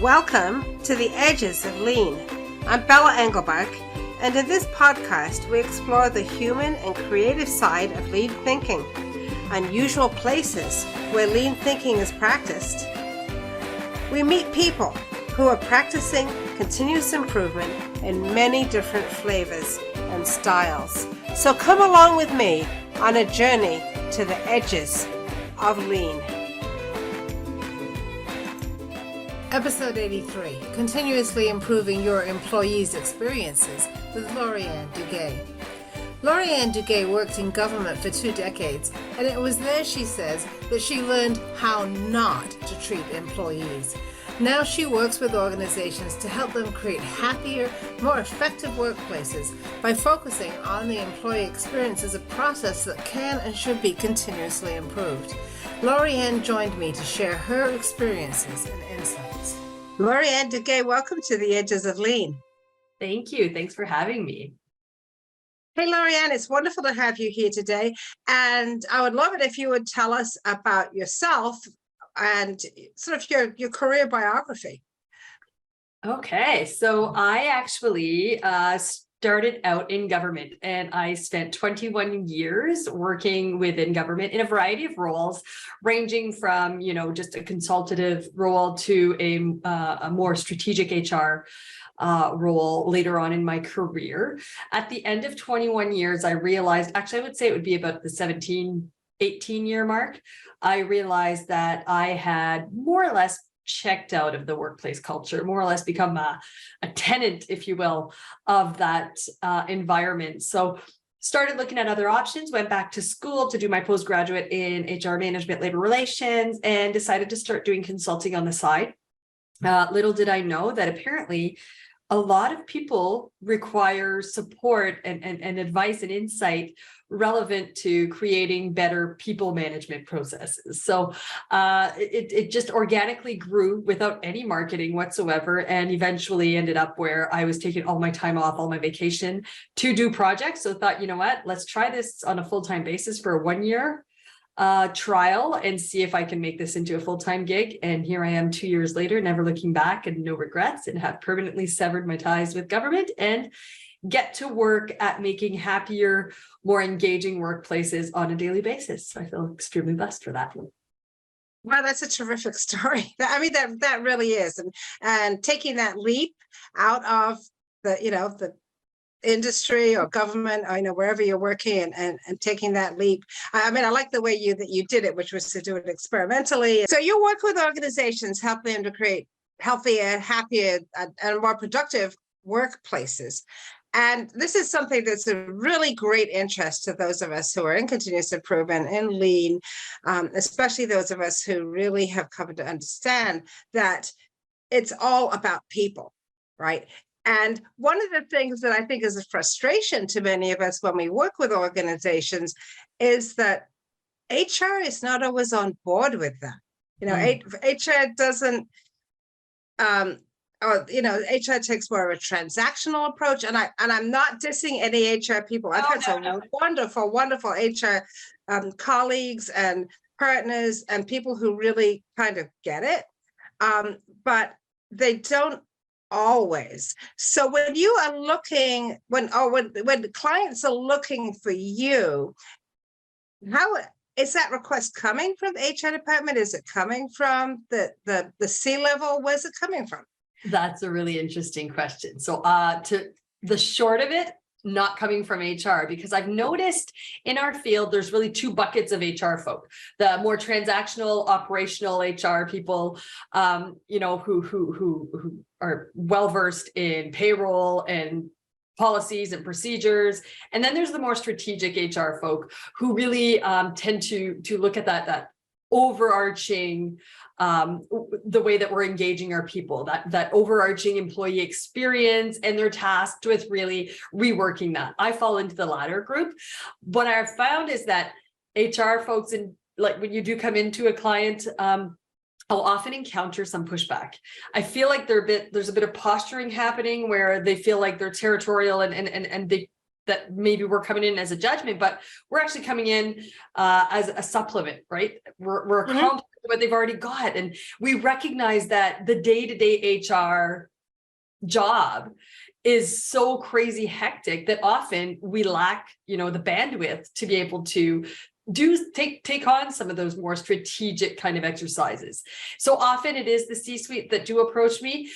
Welcome to the Edges of Lean. I'm Bella Engelbach, and in this podcast we explore the human and creative side of lean thinking, unusual places where lean thinking is practiced. We meet people who are practicing continuous improvement in many different flavors and styles. So come along with me on a journey to the edges of lean. Episode 83, Continuously Improving Your Employees' Experiences with Lorianne Duguay. Lorianne Duguay worked in government for 2 decades, and it was there, she says, that she learned how not to treat employees. Now she works with organizations to help them create happier, more effective workplaces by focusing on the employee experience as a process that can and should be continuously improved. Lorianne joined me to share her experiences and insights. Lorianne Duguay, welcome to the Edges of Lean. Thank you. Thanks for having me. Hey, Lorianne, it's wonderful to have you here today. And I would love it if you would tell us about yourself and sort of your career biography. Okay, so I actually started out in government, and I spent 21 years working within government in a variety of roles, ranging from, just a consultative role to a more strategic HR role later on in my career. At the end of 21 years, I realized, actually, I would say it would be about the 18-year mark, I realized that I had more or less checked out of the workplace culture, more or less become a tenant, if you will, of that environment. So started looking at other options, went back to school to do my postgraduate in HR management, labor relations, and decided to start doing consulting on the side. Little did I know that apparently a lot of people require support and advice and insight relevant to creating better people management processes. So it just organically grew without any marketing whatsoever, and eventually ended up where I was taking all my time off, all my vacation to do projects. So thought, you know what, let's try this on a full-time basis for a 1-year trial and see if I can make this into a full-time gig. And here I am 2 years later, never looking back and no regrets, and have permanently severed my ties with government and get to work at making happier, more engaging workplaces on a daily basis. So I feel extremely blessed for that. Wow, that's a terrific story. I mean, that really is. And taking that leap out of the industry or government, wherever you're working, and taking that leap. I mean, I like the way you did it, which was to do it experimentally. So you work with organizations, helping them to create healthier, happier, and more productive workplaces. And this is something that's a really great interest to those of us who are in continuous improvement and lean, especially those of us who really have come to understand that it's all about people, right? And one of the things that I think is a frustration to many of us when we work with organizations is that HR is not always on board with that. HR doesn't, HR takes more of a transactional approach. And I'm not dissing any HR people. I've had some wonderful, wonderful HR colleagues and partners and people who really kind of get it, but they don't always. So when you are looking, when clients are looking for you, how is that request coming from the HR department? Is it coming from the C-level? Where's it coming from? That's a really interesting question. So to the short of it, not coming from HR, because I've noticed in our field, there's really 2 buckets of HR folk: the more transactional, operational HR people, who are well-versed in payroll and policies and procedures. And then there's the more strategic HR folk who really tend to look at that overarching, the way that we're engaging our people, that overarching employee experience, and they're tasked with really reworking that. I fall into the latter group. What I've found is that HR folks, and like when you do come into a client, I'll often encounter some pushback. I feel like there's a bit of posturing happening where they feel like they're territorial and they that maybe we're coming in as a judgment, but we're actually coming in as a supplement, right? We're a complement to what they've already got. And we recognize that the day-to-day HR job is so crazy hectic that often we lack, the bandwidth to be able to take on some of those more strategic kind of exercises. So often it is the C-suite that do approach me.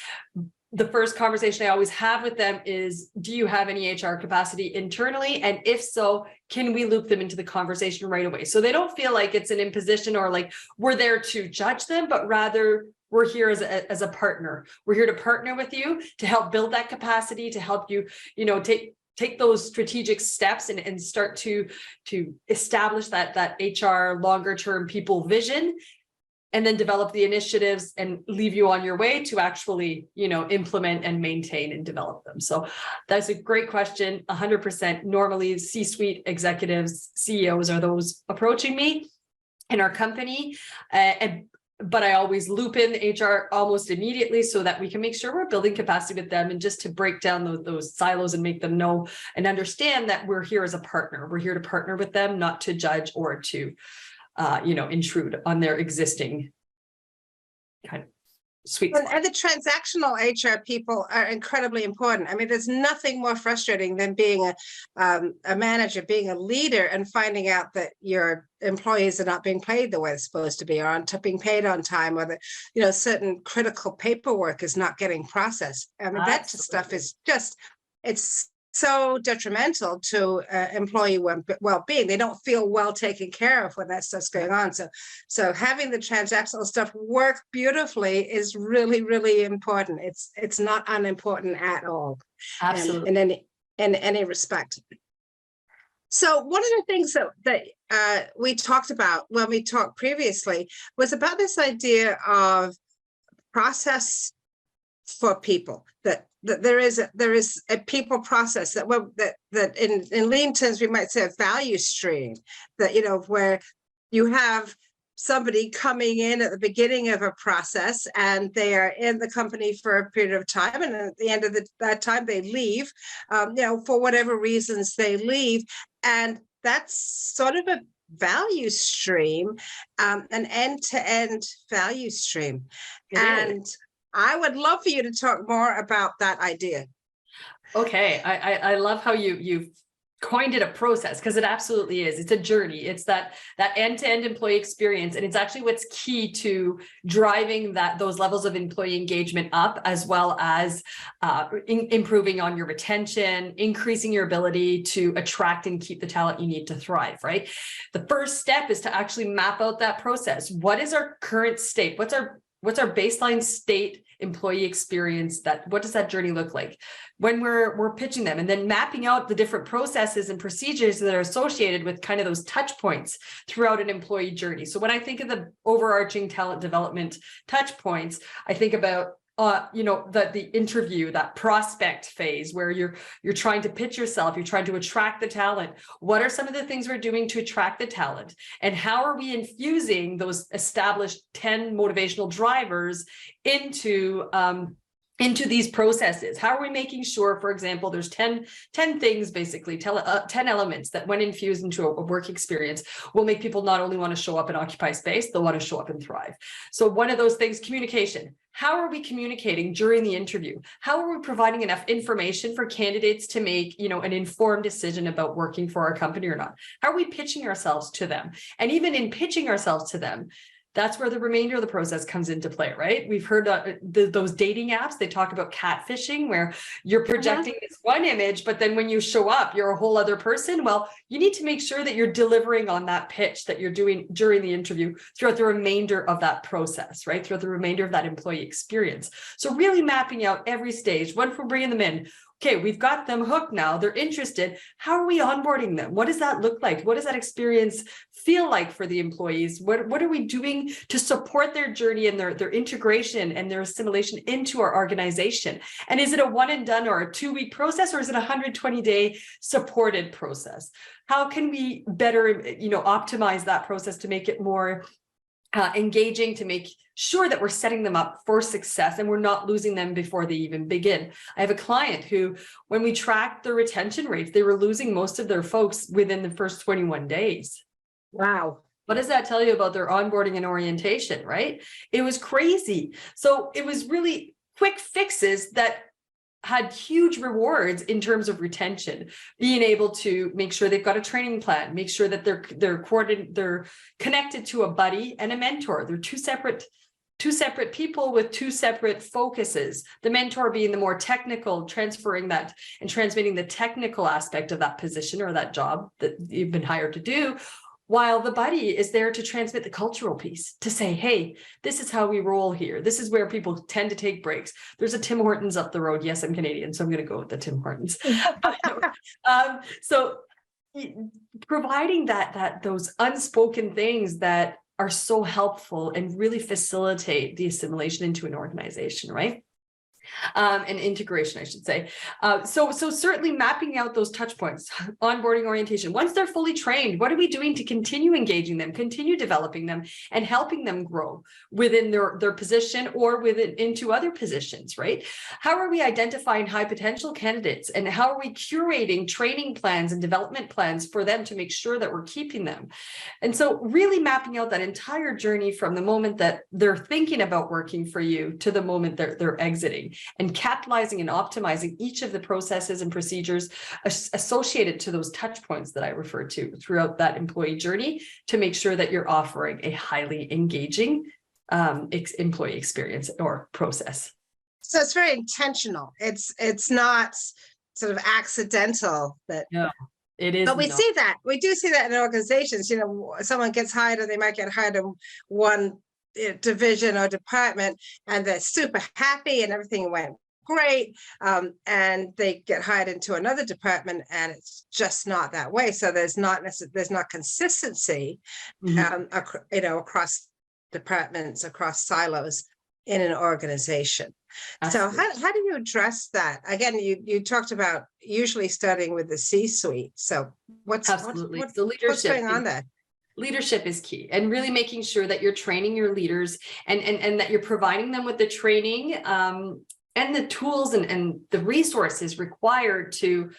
The first conversation I always have with them is, do you have any HR capacity internally? And if so, can we loop them into the conversation right away? So they don't feel like it's an imposition or like we're there to judge them, but rather we're here as a partner. We're here to partner with you to help build that capacity, to help you, take those strategic steps and start to establish that HR longer term people vision, and then develop the initiatives and leave you on your way to actually, implement and maintain and develop them. So that's a great question. 100%. Normally C-suite executives, CEOs are those approaching me in our company. But I always loop in HR almost immediately so that we can make sure we're building capacity with them, and just to break down those silos and make them know and understand that we're here as a partner. We're here to partner with them, not to judge or to intrude on their existing kind of sweet spot. And the transactional HR people are incredibly important. I mean, there's nothing more frustrating than being a manager, being a leader, and finding out that your employees are not being paid the way they're supposed to be, or being paid on time, or that certain critical paperwork is not getting processed. I mean, that stuff is just, it's so detrimental to employee well-being. They don't feel well taken care of when that stuff's going on. So having the transactional stuff work beautifully is really, really important. It's not unimportant at all. Absolutely. In any respect. So one of the things that we talked about when we talked previously was about this idea of process for people, that there is a people process that in lean terms we might say a value stream, that where you have somebody coming in at the beginning of a process and they are in the company for a period of time, and at the end of that time they leave, for whatever reasons they leave, and that's sort of a value stream, an end-to-end value stream. And I would love for you to talk more about that idea. Okay, I love how you've coined it a process, because it absolutely is. It's a journey. It's that end-to-end employee experience, and it's actually what's key to driving those levels of employee engagement up, as well as improving on your retention, increasing your ability to attract and keep the talent you need to thrive. Right. The first step is to actually map out that process. What is our current state? What's our baseline state employee experience? What does that journey look like when we're pitching them, and then mapping out the different processes and procedures that are associated with kind of those touch points throughout an employee journey. So when I think of the overarching talent development touch points, I think about the interview, that prospect phase where you're trying to pitch yourself, you're trying to attract the talent. What are some of the things we're doing to attract the talent? And how are we infusing those established 10 motivational drivers into these processes? How are we making sure, for example, there's 10 things, basically 10 elements that when infused into a work experience will make people not only want to show up and occupy space, they'll want to show up and thrive. So one of those things, communication. How are we communicating during the interview? How are we providing enough information for candidates to make, an informed decision about working for our company or not? How are we pitching ourselves to them? And even in pitching ourselves to them, that's where the remainder of the process comes into play, right? We've heard those dating apps, they talk about catfishing, where you're projecting this one image, but then when you show up, you're a whole other person. Well, you need to make sure that you're delivering on that pitch that you're doing during the interview throughout the remainder of that process, right? Throughout the remainder of that employee experience. So really mapping out every stage, when we're bringing them in. Okay, we've got them hooked now. They're interested. How are we onboarding them? What does that look like? What does that experience feel like for the employees? What are we doing to support their journey and their integration and their assimilation into our organization? And is it a one and done or a 2-week process, or is it a 120-day supported process? How can we better, optimize that process to make it more engaging to make sure that we're setting them up for success and we're not losing them before they even begin. I have a client who, when we tracked the retention rates, they were losing most of their folks within the first 21 days. Wow. What does that tell you about their onboarding and orientation, right? It was crazy. So it was really quick fixes that had huge rewards in terms of retention, being able to make sure they've got a training plan, make sure that they're connected to a buddy and a mentor. They're two separate people with two separate focuses. The mentor being the more technical, transferring that and transmitting the technical aspect of that position or that job that you've been hired to do, while the buddy is there to transmit the cultural piece, to say, hey, this is how we roll here. This is where people tend to take breaks. There's a Tim Hortons up the road. Yes, I'm Canadian, so I'm going to go with the Tim Hortons. So providing those unspoken things that are so helpful and really facilitate the assimilation into an organization, right? And integration, I should say. So certainly mapping out those touch points, onboarding orientation. Once they're fully trained, what are we doing to continue engaging them, continue developing them, and helping them grow within their position or into other positions, right? How are we identifying high potential candidates, and how are we curating training plans and development plans for them to make sure that we're keeping them? And so really mapping out that entire journey from the moment that they're thinking about working for you to the moment they're exiting, and capitalizing and optimizing each of the processes and procedures associated to those touch points that I referred to throughout that employee journey, to make sure that you're offering a highly engaging employee experience or process. So it's very intentional. It's not sort of accidental that. No, it is. But we see that. We do see that in organizations. You know, someone gets hired, or they might get hired in one division or department, and they're super happy and everything went great, and they get hired into another department and it's just not that way. So there's not consistency, across departments, across silos in an organization. Absolutely. So how do you address that? Again, you talked about usually starting with the C-suite. So what's going on there? Leadership is key, and really making sure that you're training your leaders and that you're providing them with the training and the tools and the resources required to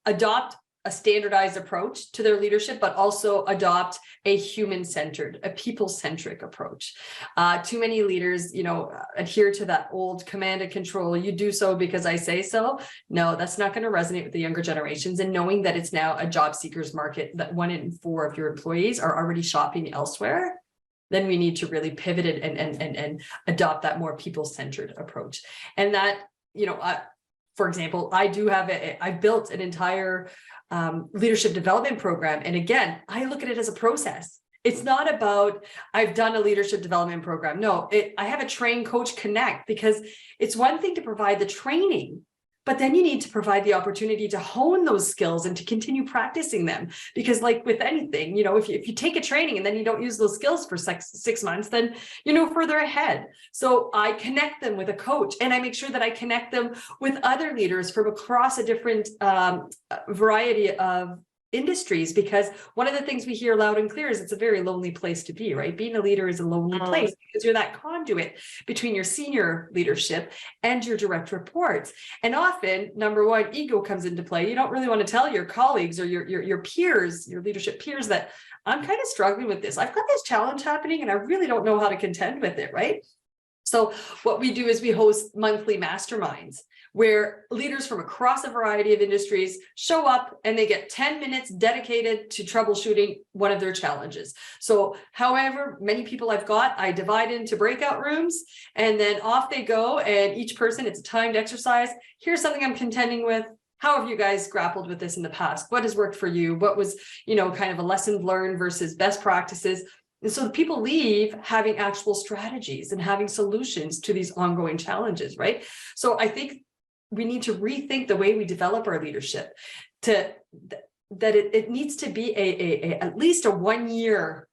adopt a standardized approach to their leadership, but also adopt a human-centered, a people-centric approach. Too many leaders, adhere to that old command and control. You do so because I say so. No, that's not going to resonate with the younger generations. And knowing that it's now a job seekers market, that 1 in 4 of your employees are already shopping elsewhere, then we need to really pivot it and adopt that more people-centered approach. And that, for example, I built an entire leadership development program. And again, I look at it as a process. It's not about, I've done a leadership development program. No, I have a train coach connect, because it's one thing to provide the training, but then you need to provide the opportunity to hone those skills and to continue practicing them. Because like with anything, if you take a training and then you don't use those skills for 6 months, then you're no further ahead. So I connect them with a coach, and I make sure that I connect them with other leaders from across a different variety of industries, because one of the things we hear loud and clear is it's a very lonely place to be, right? Being a leader is a lonely place, because you're that conduit between your senior leadership and your direct reports. And often, number one, ego comes into play. You don't really want to tell your colleagues or your peers, your leadership peers, that I'm kind of struggling with this. I've got this challenge happening and I really don't know how to contend with it, right? So what we do is we host monthly masterminds where leaders from across a variety of industries show up and they get 10 minutes dedicated to troubleshooting one of their challenges. So however many people I've got, I divide into breakout rooms, and then off they go, and each person, it's a timed exercise. Here's something I'm contending with. How have you guys grappled with this in the past? What has worked for you? What was, kind of a lesson learned versus best practices? And so the people leave having actual strategies and having solutions to these ongoing challenges, right? So I think we need to rethink the way we develop our leadership, that it needs to be at least a 1 year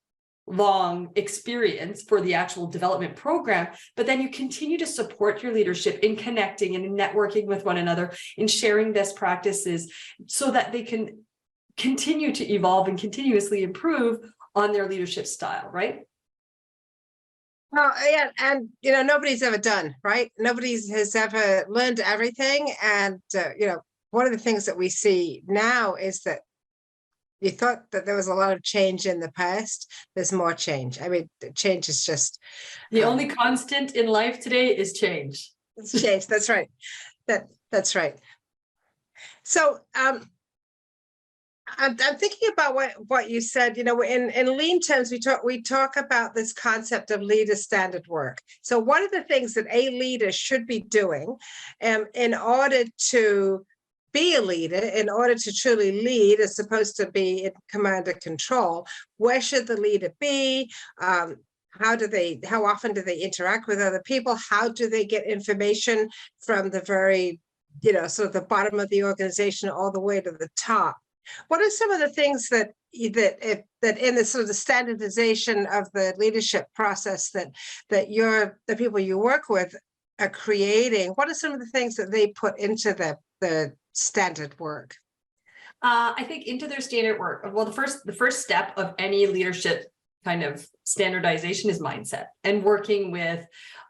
long experience for the actual development program, but then you continue to support your leadership in connecting and in networking with one another, in sharing best practices, so that they can continue to evolve and continuously improve on their leadership style, right? Well, yeah, and nobody's ever done, right? Nobody's has ever learned everything, and one of the things that we see now is that you thought that there was a lot of change in the past. There's more change. I mean, the change is just The only constant in life today is change. it's change. That's right. That's right. So I'm thinking about what you said. In lean terms, we talk about this concept of leader standard work. So one of the things that a leader should be doing, in order to be a leader, in order to truly lead, as opposed to be in command and control, where should the leader be? How often do they interact with other people? How do they get information from the very, sort of the bottom of the organization all the way to the top? What are some of the things that in the sort of the standardization of the leadership process that the people you work with are creating? What are some of the things that they put into the standard work? I think into their standard work. Well, the first step of any leadership kind of standardization is mindset, and working with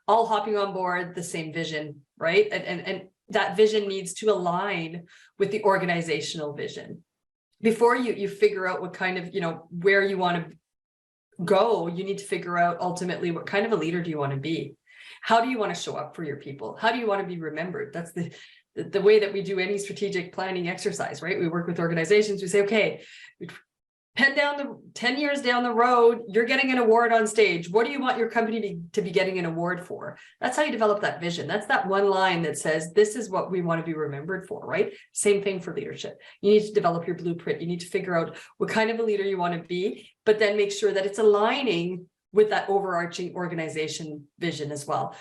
all hopping on board the same vision, right? And that vision needs to align with the organizational vision. Before you figure out what kind of, where you want to go, you need to figure out ultimately what kind of a leader do you want to be? How do you want to show up for your people? How do you want to be remembered? That's the way that we do any strategic planning exercise, right? We work with organizations, we say, okay, 10 years down the road, you're getting an award on stage. What do you want your company to be getting an award for? That's how you develop that vision. That's that one line that says, this is what we want to be remembered for, right? Same thing for leadership. You need to develop your blueprint. You need to figure out what kind of a leader you want to be, but then make sure that it's aligning with that overarching organization vision as well.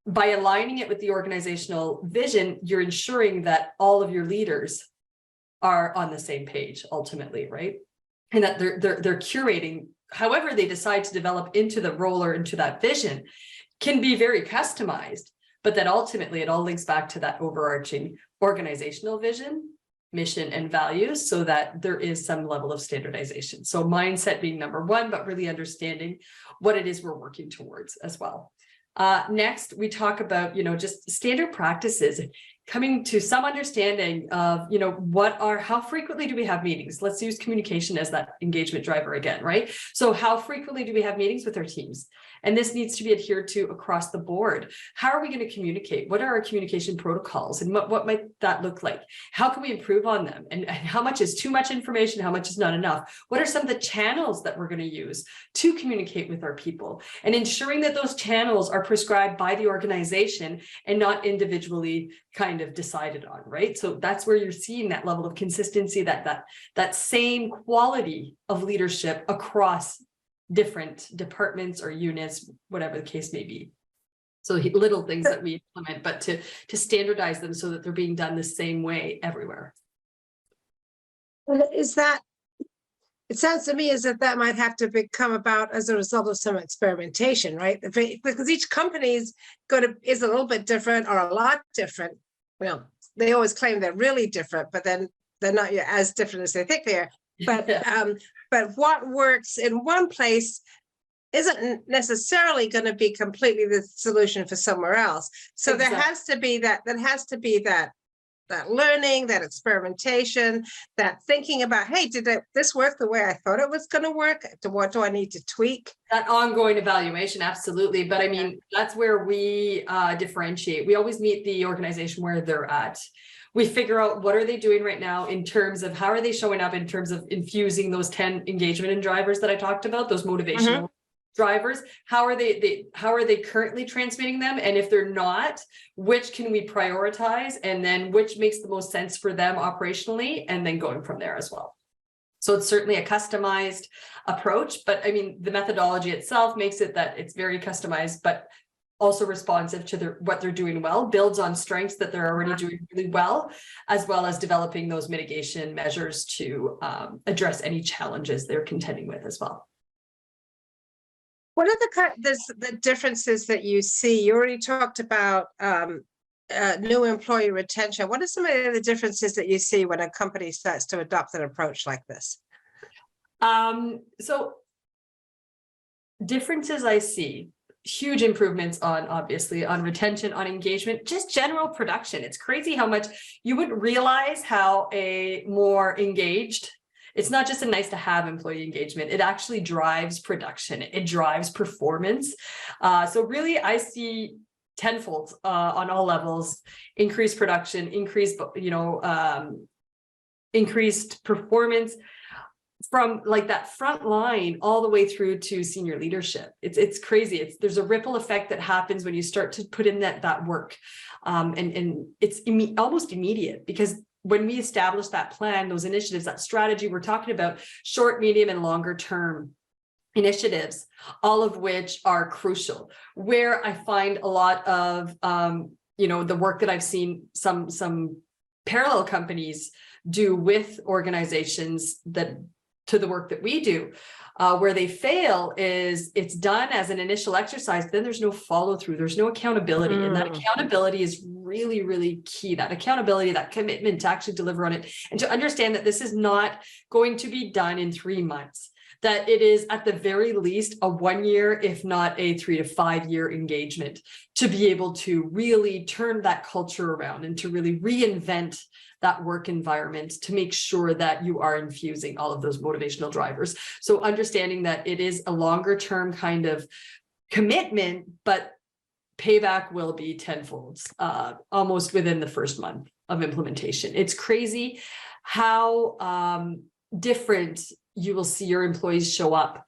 By aligning it with the organizational vision, you're ensuring that all of your leaders are on the same page ultimately, right? And that they're curating however they decide to develop into the role or into that vision can be very customized, but that ultimately it all links back to that overarching organizational vision, mission, and values, so that there is some level of standardization. So mindset being number one, but really understanding what it is we're working towards as well. Next, we talk about, just standard practices, coming to some understanding of, how frequently do we have meetings? Let's use communication as that engagement driver again, right? So how frequently do we have meetings with our teams? And this needs to be adhered to across the board. How are we going to communicate? What are our communication protocols? And what might that look like? How can we improve on them? And how much is too much information? How much is not enough? What are some of the channels that we're going to use to communicate with our people? And ensuring that those channels are prescribed by the organization and not individually kind of decided on, right? So that's where you're seeing that level of consistency, that same quality of leadership across different departments or units, whatever the case may be. So little things that we implement, but to standardize them so that they're being done the same way everywhere. Is that, it sounds to me as if that might have to come about as a result of some experimentation, right? Because each company is a little bit different or a lot different. Well, they always claim they're really different, but then they're not as different as they think they are. But but what works in one place isn't necessarily going to be completely the solution for somewhere else. So exactly. there has to be that learning, that experimentation, that thinking about, hey, did this work the way I thought it was going to work? What do I need to tweak? That ongoing evaluation, absolutely. But I mean, that's where we differentiate. We always meet the organization where they're at. We figure out what are they doing right now in terms of how are they showing up in terms of infusing those 10 engagement and drivers that I talked about, those motivational drivers. How are they currently transmitting them? And if they're not, which can we prioritize? And then which makes the most sense for them operationally, and then going from there as well. So it's certainly a customized approach, but I mean, the methodology itself makes it that it's very customized, but also responsive to what they're doing well, builds on strengths that they're already doing really well as developing those mitigation measures to address any challenges they're contending with as well. What are the differences that you see? You already talked about new employee retention. What are some of the differences that you see when a company starts to adopt an approach like this? So differences I see. huge improvements on, obviously, on retention, on engagement, just general production. It's crazy how much you wouldn't realize how a more engaged, it's not just a nice to have employee engagement, it actually drives production, it drives performance. So really, I see tenfold on all levels, increased production, increased, increased performance, from like that front line all the way through to senior leadership. It's crazy. There's a ripple effect that happens when you start to put in that work. And it's almost immediate, because when we establish that plan, those initiatives, that strategy, we're talking about short, medium, and longer term initiatives, all of which are crucial. Where I find a lot of, the work that I've seen some parallel companies do with organizations that to the work that we do, where they fail is it's done as an initial exercise, then there's no follow through, there's no accountability. And that accountability is really, really key. That accountability, that commitment to actually deliver on it, and to understand that this is not going to be done in 3 months, that it is at the very least a 1 year, if not a 3 to 5 year engagement, to be able to really turn that culture around and to really reinvent that work environment, to make sure that you are infusing all of those motivational drivers. So understanding that it is a longer term kind of commitment, but payback will be tenfold, almost within the first month of implementation. It's crazy how different you will see your employees show up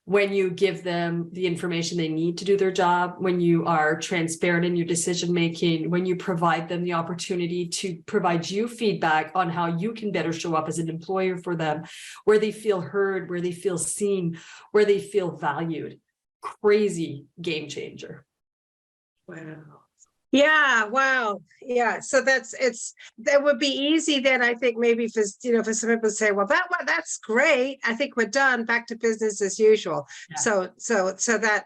when you give them the information they need to do their job, when you are transparent in your decision making, when you provide them the opportunity to provide you feedback on how you can better show up as an employer for them, where they feel heard, where they feel seen, where they feel valued. Crazy game changer. Wow. Yeah, wow. Yeah. So that would be easy then, I think, maybe for some people to say, well, that's great. I think we're done, back to business as usual. Yeah. So that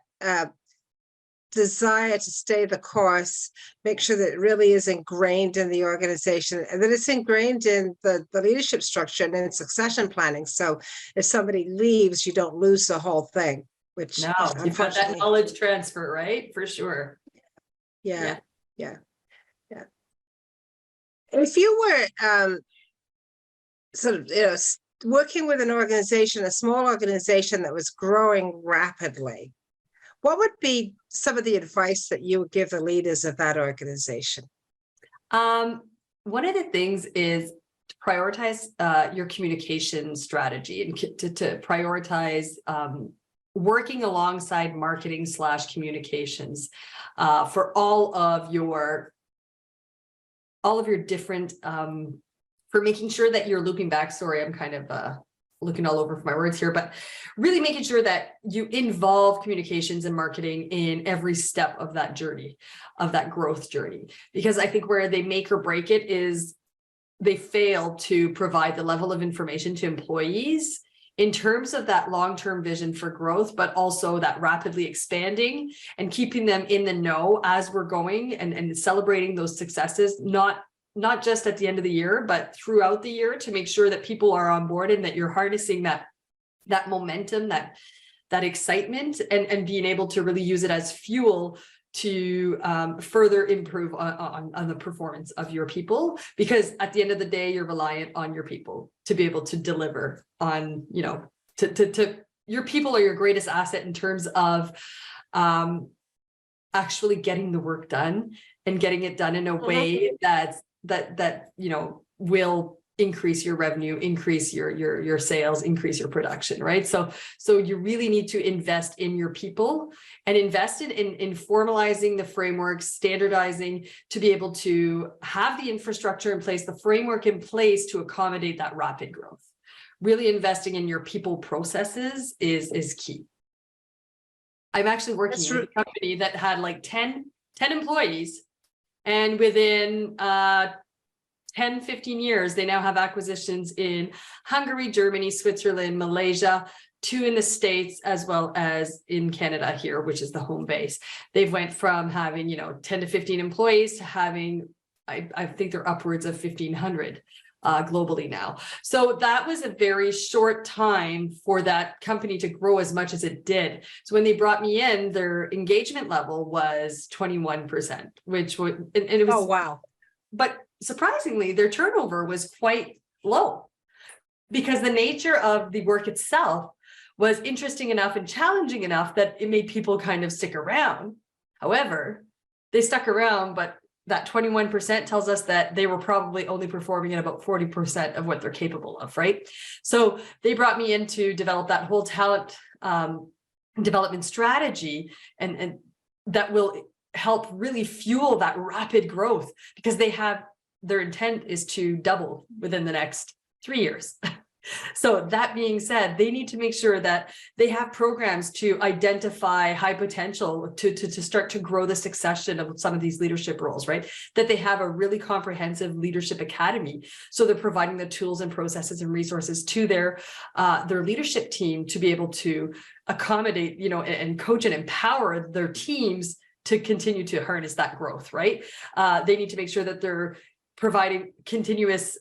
desire to stay the course, make sure that it really is ingrained in the organization, and that it's ingrained in the leadership structure and in succession planning. So if somebody leaves, you don't lose the whole thing, which you've got that knowledge transfer, right? For sure. Yeah. If you were sort of, working with an organization, a small organization that was growing rapidly, what would be some of the advice that you would give the leaders of that organization? One of the things is to prioritize your communication strategy, and to prioritize working alongside marketing / communications for all of your different, for making sure that you're looping back. Sorry, I'm kind of looking all over for my words here, but really making sure that you involve communications and marketing in every step of that journey, of that growth journey. Because I think where they make or break it is they fail to provide the level of information to employees in terms of that long-term vision for growth, but also that rapidly expanding and keeping them in the know as we're going, and celebrating those successes, not just at the end of the year, but throughout the year, to make sure that people are on board and that you're harnessing that momentum, that excitement, and being able to really use it as fuel to further improve on the performance of your people. Because at the end of the day, you're reliant on your people to be able to deliver on, to your people are your greatest asset in terms of actually getting the work done, and getting it done in a way that will increase your revenue, increase your sales, increase your production, right? So you really need to invest in your people, and invest in formalizing the framework, standardizing, to be able to have the infrastructure in place, the framework in place to accommodate that rapid growth. Really investing in your people processes is key. I'm actually working with a company that had like 10 employees, and within 10, 15 years, they now have acquisitions in Hungary, Germany, Switzerland, Malaysia, 2 in the States, as well as in Canada here, which is the home base. They've went from having, 10 to 15 employees to having, I think they're upwards of 1,500. globally now. So that was a very short time for that company to grow as much as it did. So when they brought me in, their engagement level was 21%, which would, and it was, Oh, wow. but surprisingly, their turnover was quite low because the nature of the work itself was interesting enough and challenging enough that it made people kind of stick around. However, they stuck around, but that 21% tells us that they were probably only performing at about 40% of what they're capable of, right? So they brought me in to develop that whole talent development strategy, and that will help really fuel that rapid growth, because their intent is to double within the next 3 years. So that being said, they need to make sure that they have programs to identify high potential to start to grow the succession of some of these leadership roles, right? That they have a really comprehensive leadership academy. So they're providing the tools and processes and resources to their leadership team to be able to accommodate, and coach and empower their teams to continue to harness that growth, right? They need to make sure that they're providing continuous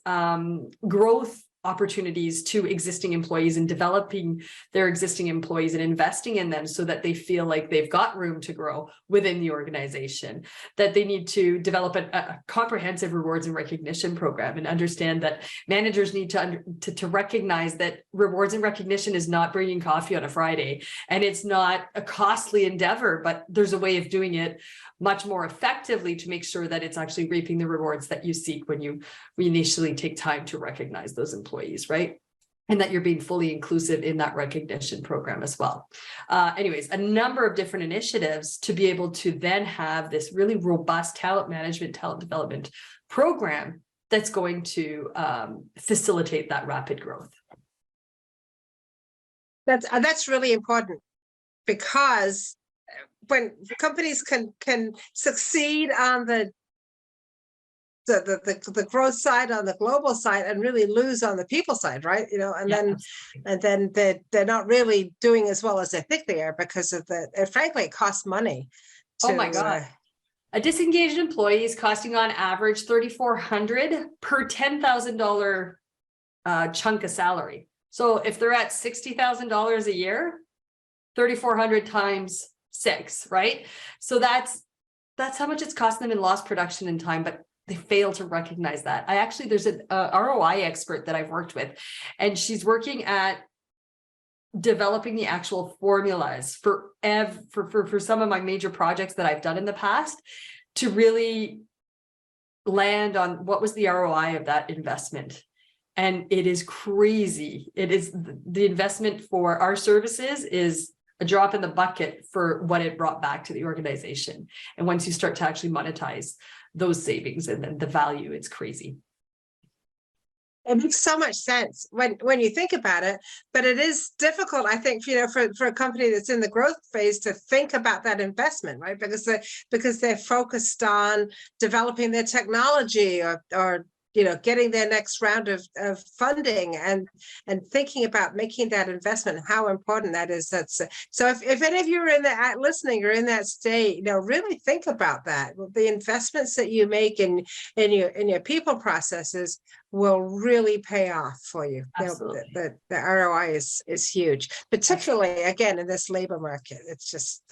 growth opportunities to existing employees and developing their existing employees and investing in them so that they feel like they've got room to grow within the organization, that they need to develop a comprehensive rewards and recognition program, and understand that managers need to recognize that rewards and recognition is not bringing coffee on a Friday, and it's not a costly endeavor, but there's a way of doing it much more effectively to make sure that it's actually reaping the rewards that you seek when you initially take time to recognize those employees, right? And that you're being fully inclusive in that recognition program as well. Anyways, a number of different initiatives to be able to then have this really robust talent management, talent development program that's going to facilitate that rapid growth. That's really important, because when companies can succeed on the growth side, on the global side, and really lose on the people side, right? Then they're not really doing as well as they think they are, because of frankly, it costs money. Oh my God. A disengaged employee is costing on average $3,400 per $10,000 chunk of salary. So if they're at $60,000 a year, 3,400 times 6, right? So that's how much it's costing them in lost production and time, but they fail to recognize that. There's an ROI expert that I've worked with, and she's working at developing the actual formulas for some of my major projects that I've done in the past, to really land on what was the ROI of that investment. And it is crazy. It is the investment for our services is a drop in the bucket for what it brought back to the organization. And once you start to actually monetize those savings and then the value, it's crazy. It makes so much sense when you think about it, but it is difficult, I think, for a company that's in the growth phase to think about that investment, right? Because they're focused on developing their technology or getting their next round of funding, and thinking about making that investment, how important that is. So if any of you are listening, or in that state, really think about that. The investments that you make in your people processes will really pay off for you. Absolutely. The ROI is huge, particularly again in this labor market. It's just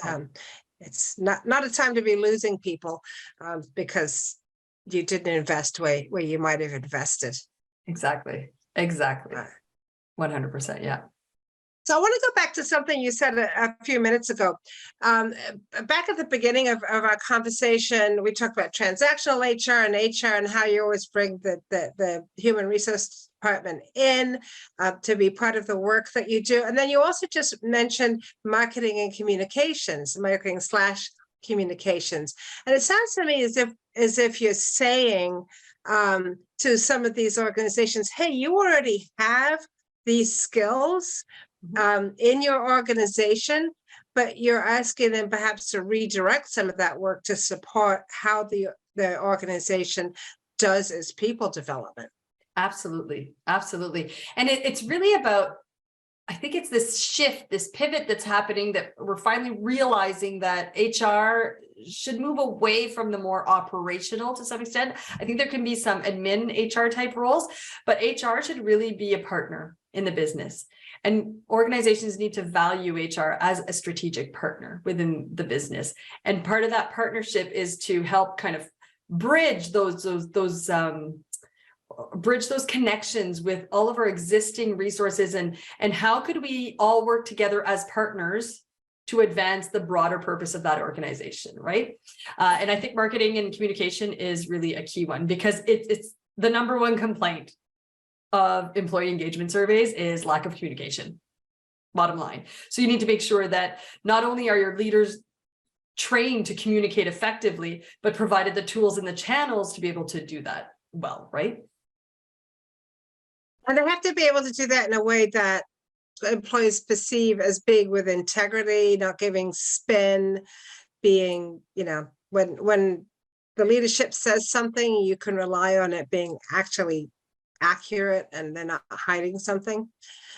it's not a time to be losing people because you didn't invest where you might have invested. Exactly. 100%. Yeah. So I want to go back to something you said a few minutes ago. Back at the beginning of our conversation, we talked about transactional HR and how you always bring the human resource department in to be part of the work that you do. And then you also just mentioned marketing and communications, marketing/communications. And it sounds to me as if you're saying to some of these organizations, hey, you already have these skills in your organization, but you're asking them perhaps to redirect some of that work to support how the organization does its people development. Absolutely. And it's really about I think it's this shift, this pivot that's happening, that we're finally realizing that HR should move away from the more operational to some extent. I think there can be some admin HR type roles, but HR should really be a partner in the business. And organizations need to value HR as a strategic partner within the business. And part of that partnership is to help kind of bridge those connections with all of our existing resources, and how could we all work together as partners to advance the broader purpose of that organization, right? And I think marketing and communication is really a key one, because it's the number one complaint of employee engagement surveys is lack of communication, bottom line. So you need to make sure that not only are your leaders trained to communicate effectively, but provided the tools and the channels to be able to do that well, right? And they have to be able to do that in a way that employees perceive as being with integrity, not giving spin, being, when the leadership says something, you can rely on it being actually accurate and they're not hiding something.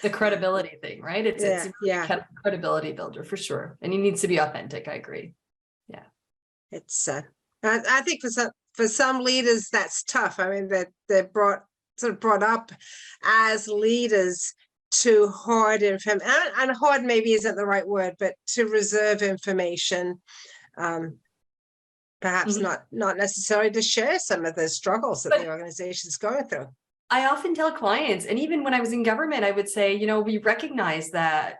The credibility thing, right? It's a credibility builder for sure. And he needs to be authentic. I agree. Yeah. It's I think for some leaders that's tough. I mean, that they're brought up as leaders to hoard information, and hoard maybe isn't the right word, but to reserve information, perhaps not necessarily to share some of the struggles that the organization is going through. I often tell clients, and even when I was in government, I would say, we recognize that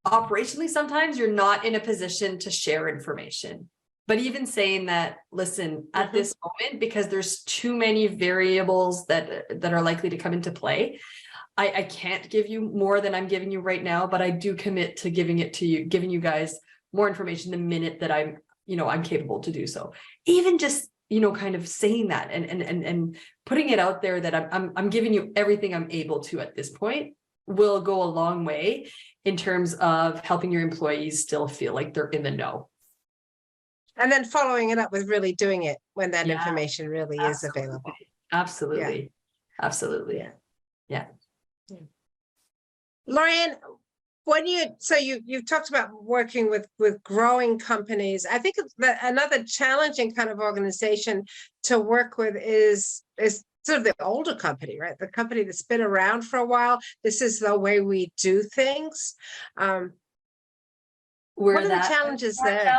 operationally sometimes you're not in a position to share information. But even saying that, listen, at this moment, because there's too many variables that are likely to come into play, I can't give you more than I'm giving you right now, but I do commit to giving you guys more information the minute that I'm capable to do so. Even just, kind of saying that and putting it out there that I'm giving you everything I'm able to at this point will go a long way in terms of helping your employees still feel like they're in the know. And then following it up with really doing it when that information really is available. Absolutely. Yeah. Absolutely. Yeah. Lorianne, you've talked about working with growing companies. I think that another challenging kind of organization to work with is sort of the older company, right? The company that's been around for a while. This is the way we do things. What are the challenges there?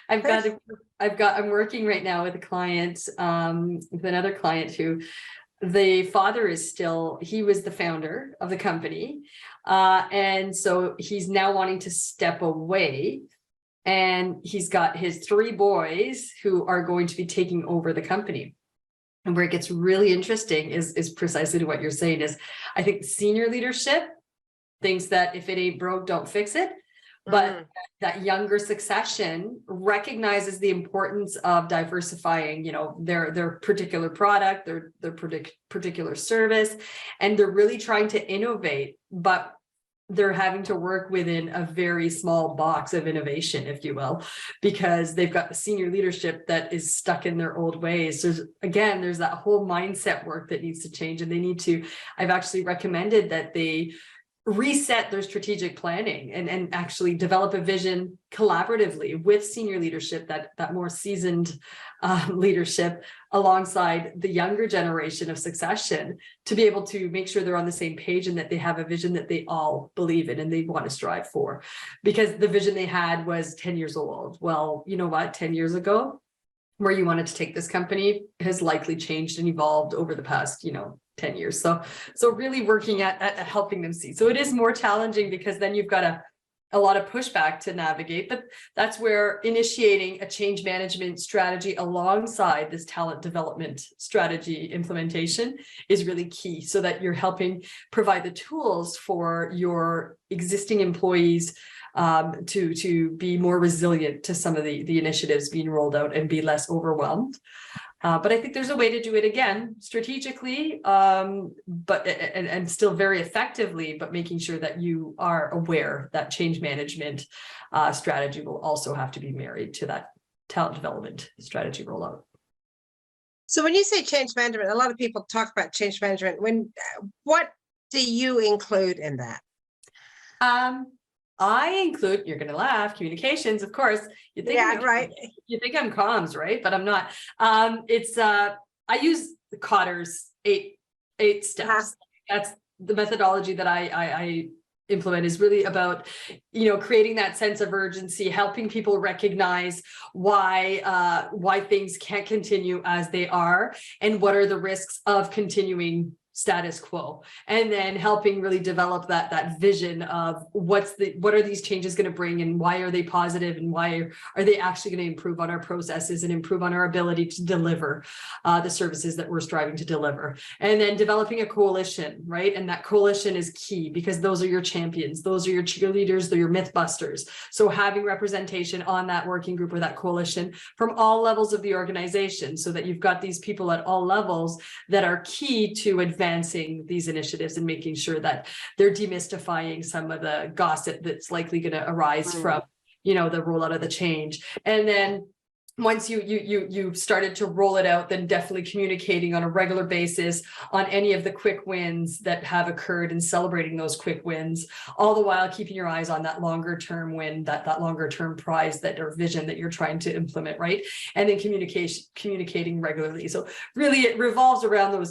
I'm working right now with a client, with another client who the father he was the founder of the company. And so he's now wanting to step away, and he's got his 3 boys who are going to be taking over the company. And where it gets really interesting is precisely to what you're saying is, I think senior leadership thinks that if it ain't broke, don't fix it. But that younger succession recognizes the importance of diversifying, their particular product, their particular service, and they're really trying to innovate, but they're having to work within a very small box of innovation, if you will, because they've got the senior leadership that is stuck in their old ways. There's that whole mindset work that needs to change, and I've actually recommended that they reset their strategic planning and actually develop a vision collaboratively with senior leadership, that more seasoned leadership, alongside the younger generation of succession, to be able to make sure they're on the same page and that they have a vision that they all believe in and they want to strive for. Because the vision they had was 10 years old. Well, you know what, 10 years ago, where you wanted to take this company has likely changed and evolved over the past, 10 years. So really working at helping them see. So it is more challenging, because then you've got a lot of pushback to navigate, but that's where initiating a change management strategy alongside this talent development strategy implementation is really key, so that you're helping provide the tools for your existing employees to be more resilient to some of the initiatives being rolled out and be less overwhelmed. But I think there's a way to do it, again, strategically, but still very effectively, but making sure that you are aware that change management strategy will also have to be married to that talent development strategy rollout. So when you say change management, a lot of people talk about change management. What do you include in that? I include, you're going to laugh, communications, of course. You think Yeah, right. You think I'm comms, right? But I'm not. I use the Cotter's eight steps. That's the methodology that I implement, is really about, creating that sense of urgency, helping people recognize why things can't continue as they are, and what are the risks of continuing status quo, and then helping really develop that vision of what are these changes going to bring, and why are they positive, and why are they actually going to improve on our processes and improve on our ability to deliver the services that we're striving to deliver. And then developing a coalition, right? And that coalition is key, because those are your champions, those are your cheerleaders, they're your myth busters. So having representation on that working group or that coalition from all levels of the organization, so that you've got these people at all levels that are key to advancing these initiatives and making sure that they're demystifying some of the gossip that's likely going to arise from, the rollout of the change. And then once you started to roll it out, then definitely communicating on a regular basis on any of the quick wins that have occurred, and celebrating those quick wins, all the while keeping your eyes on that longer term win, that longer term prize, or vision that you're trying to implement, right? And then communicating regularly. So really it revolves around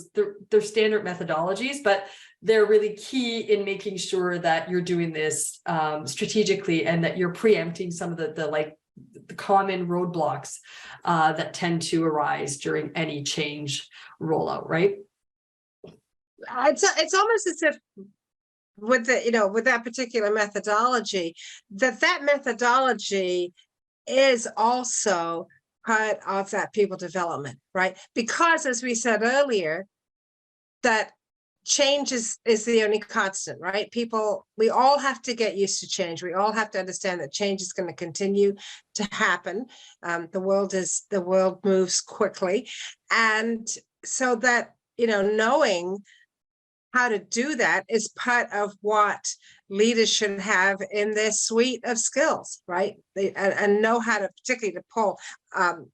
they're standard methodologies, but they're really key in making sure that you're doing this strategically, and that you're preempting some of the common roadblocks that tend to arise during any change rollout, right? It's almost as if with that particular methodology, that methodology is also part of that people development, right? Because as we said earlier, that change is the only constant, right? We all have to get used to change. We all have to understand that change is going to continue to happen. The world moves quickly. And so that, knowing how to do that is part of what leaders should have in their suite of skills, right? And know how to, particularly to pull,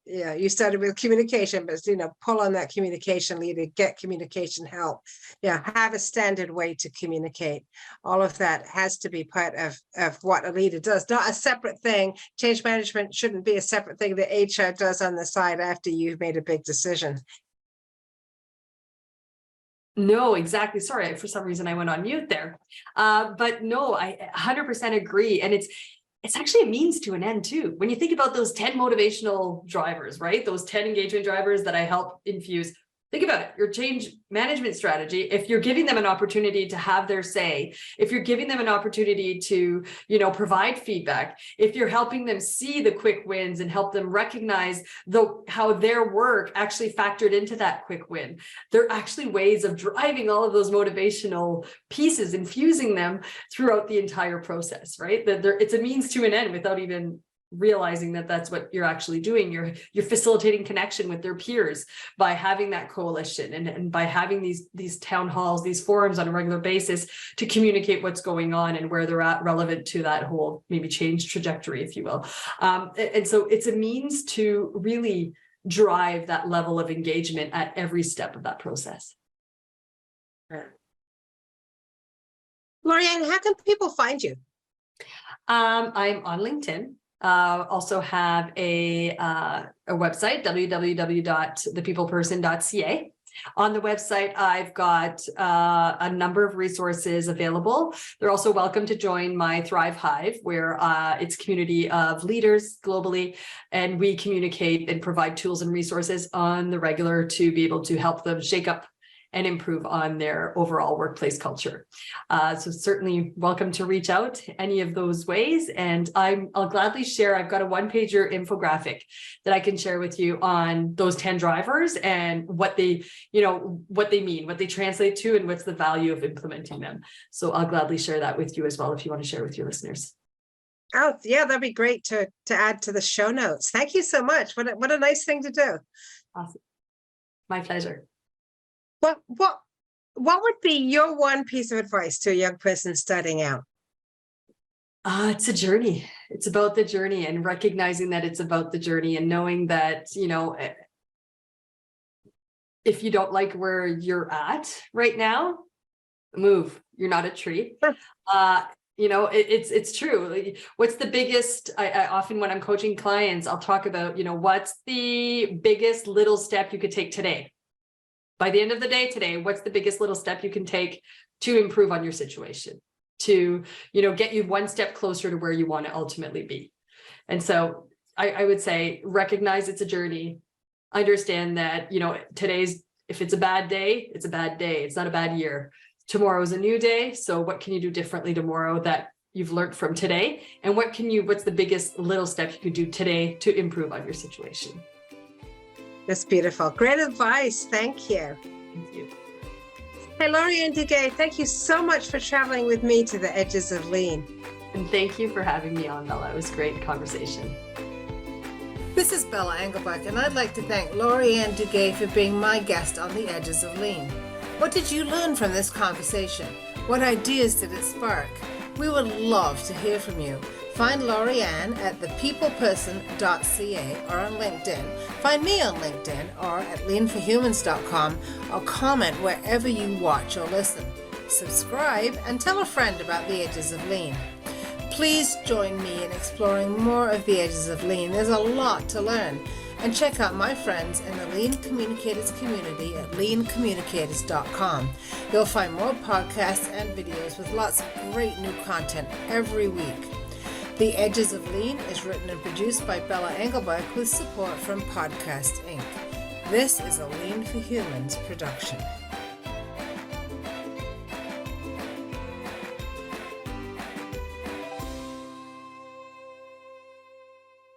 you started with communication, but, pull on that communication leader, get communication help, have a standard way to communicate. All of that has to be part of what a leader does, not a separate thing. Change management shouldn't be a separate thing that HR does on the side after you've made a big decision. No, exactly. Sorry, for some reason I went on mute there. But no, I 100% agree. And it's actually a means to an end too. When you think about those 10 motivational drivers, right? Those 10 engagement drivers that I help infuse. Think about it, your change management strategy. If you're giving them an opportunity to have their say, if you're giving them an opportunity to, provide feedback, if you're helping them see the quick wins and help them recognize how their work actually factored into that quick win, they're actually ways of driving all of those motivational pieces, infusing them throughout the entire process, right? It's a means to an end without even realizing that that's what you're actually doing. You're facilitating connection with their peers by having that coalition, and by having these town halls, these forums on a regular basis to communicate what's going on and where they're at, relevant to that whole maybe change trajectory, if you will. And so it's a means to really drive that level of engagement at every step of that process. Lorianne, how can people find you? I'm on LinkedIn. Also have a website, www.thepeopleperson.ca. On the website, I've got a number of resources available. They're also welcome to join my Thrive Hive, where it's a community of leaders globally, and we communicate and provide tools and resources on the regular to be able to help them shake up and improve on their overall workplace culture. So certainly welcome to reach out any of those ways. And I'll gladly share, I've got a one-pager infographic that I can share with you on those 10 drivers and what they mean, what they translate to, and what's the value of implementing them. So I'll gladly share that with you as well, if you want to share with your listeners. Oh, yeah, that'd be great to add to the show notes. Thank you so much. What a nice thing to do. Awesome. My pleasure. What would be your one piece of advice to a young person starting out? It's a journey. It's about the journey, and recognizing that it's about the journey, and knowing that, if you don't like where you're at right now, move. You're not a tree. it's true. Like, what's the biggest, I often when I'm coaching clients, I'll talk about, what's the biggest little step you could take today? By the end of the day today, what's the biggest little step you can take to improve on your situation, to, get you one step closer to where you want to ultimately be? And so I would say, recognize it's a journey. Understand that, if it's a bad day, it's a bad day. It's not a bad year. Tomorrow is a new day. So what can you do differently tomorrow that you've learned from today? And what's the biggest little step you could do today to improve on your situation? That's beautiful. Great advice. Thank you. Thank you. Hey, Lori-Ann Duguay, thank you so much for traveling with me to the edges of lean. And thank you for having me on, Bella. It was a great conversation. This is Bella Engelbach, and I'd like to thank Lori-Ann Duguay for being my guest on the Edges of Lean. What did you learn from this conversation? What ideas did it spark? We would love to hear from you. Find Lori-Ann at thepeopleperson.ca or on LinkedIn. Find me on LinkedIn or at leanforhumans.com, or comment wherever you watch or listen. Subscribe and tell a friend about the Edges of Lean. Please join me in exploring more of the Edges of Lean. There's a lot to learn. And check out my friends in the Lean Communicators community at leancommunicators.com. You'll find more podcasts and videos with lots of great new content every week. The Edges of Lean is written and produced by Bella Engelbach with support from Podcast Inc. This is a Lean for Humans production.